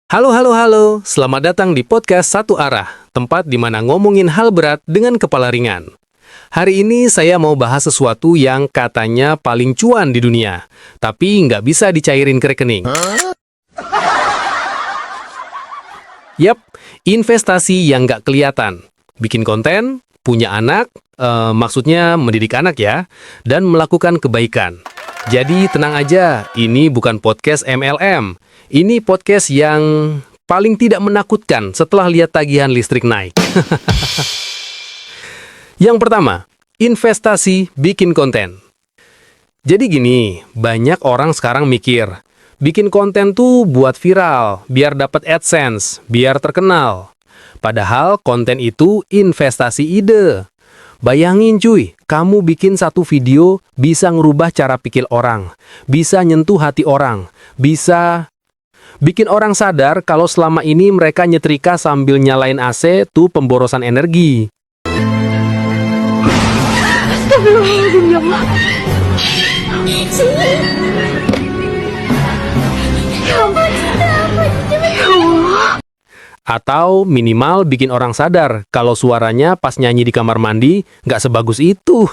Halo, halo, halo. Selamat datang di podcast Satu Arah, tempat di mana ngomongin hal berat dengan kepala ringan. Hari ini saya mau bahas sesuatu yang katanya paling cuan di dunia, tapi nggak bisa dicairin ke rekening. Yap, investasi yang nggak kelihatan. Bikin konten, punya anak, maksudnya mendidik anak ya, dan melakukan kebaikan. Jadi tenang aja, ini bukan podcast MLM. Ini podcast yang paling tidak menakutkan setelah lihat tagihan listrik naik. Yang pertama, investasi bikin konten. Jadi gini, banyak orang sekarang mikir, bikin konten tuh buat viral, biar dapat AdSense, biar terkenal. Padahal konten itu investasi ide. Bayangin cuy, kamu bikin satu video bisa ngerubah cara pikir orang, bisa nyentuh hati orang, bisa bikin orang sadar kalau selama ini mereka nyetrika sambil nyalain AC tuh pemborosan energi. Astagfirullahaladzim, ya Allah. Ya ampun, ya Allah. Atau minimal bikin orang sadar kalau suaranya pas nyanyi di kamar mandi nggak sebagus itu.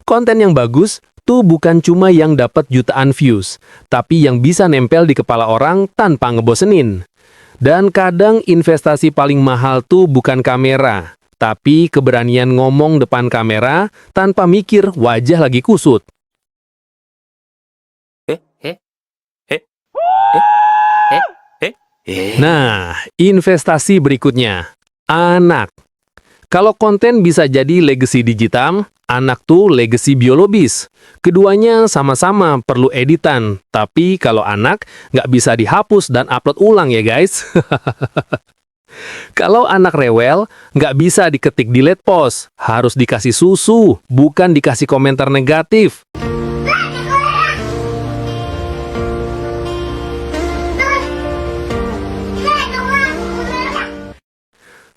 Konten yang bagus tuh bukan cuma yang dapat jutaan views, tapi yang bisa nempel di kepala orang tanpa ngebosenin. Dan kadang investasi paling mahal tuh bukan kamera, tapi keberanian ngomong depan kamera tanpa mikir wajah lagi kusut. Nah, investasi berikutnya, anak. Kalau konten bisa jadi legacy digital, anak tuh legacy biologis. Keduanya sama-sama perlu editan, tapi kalau anak nggak bisa dihapus dan upload ulang ya guys. Kalau anak rewel, nggak bisa diketik delete post, harus dikasih susu, bukan dikasih komentar negatif.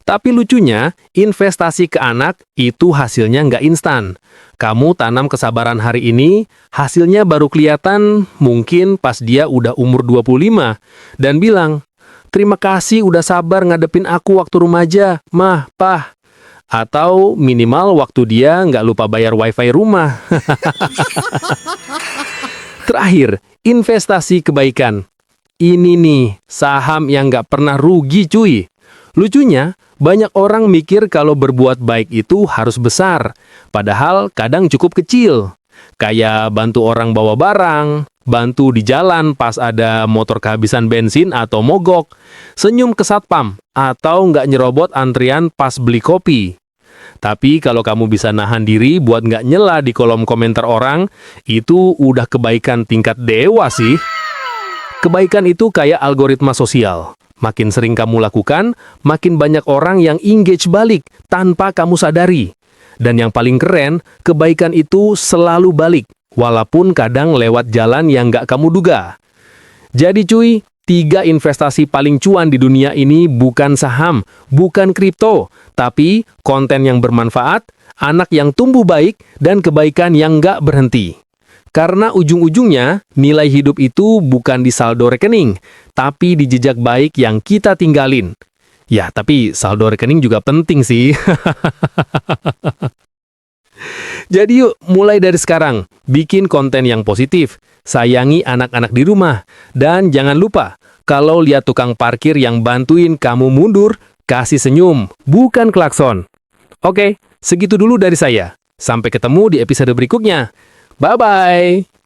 Tapi lucunya, investasi ke anak itu hasilnya nggak instan. Kamu tanam kesabaran hari ini, hasilnya baru kelihatan mungkin pas dia udah umur 25. Dan bilang, terima kasih udah sabar ngadepin aku waktu remaja, mah, pah. Atau minimal waktu dia nggak lupa bayar wifi rumah. Terakhir, investasi kebaikan. Ini nih, saham yang nggak pernah rugi cuy. Lucunya, banyak orang mikir kalau berbuat baik itu harus besar, padahal kadang cukup kecil. Kayak bantu orang bawa barang, bantu di jalan pas ada motor kehabisan bensin atau mogok, senyum ke satpam, atau nggak nyerobot antrian pas beli kopi. Tapi kalau kamu bisa nahan diri buat nggak nyela di kolom komentar orang, itu udah kebaikan tingkat dewa sih. Kebaikan itu kayak algoritma sosial. Makin sering kamu lakukan, makin banyak orang yang engage balik tanpa kamu sadari. Dan yang paling keren, kebaikan itu selalu balik, walaupun kadang lewat jalan yang nggak kamu duga. Jadi cuy, 3 investasi paling cuan di dunia ini bukan saham, bukan kripto, tapi konten yang bermanfaat, anak yang tumbuh baik, dan kebaikan yang nggak berhenti. Karena ujung-ujungnya, nilai hidup itu bukan di saldo rekening, tapi di jejak baik yang kita tinggalin. Ya, tapi saldo rekening juga penting sih. Jadi yuk, mulai dari sekarang, bikin konten yang positif, sayangi anak-anak di rumah, dan jangan lupa, kalau lihat tukang parkir yang bantuin kamu mundur, kasih senyum, bukan klakson. Oke, segitu dulu dari saya. Sampai ketemu di episode berikutnya. Bye-bye!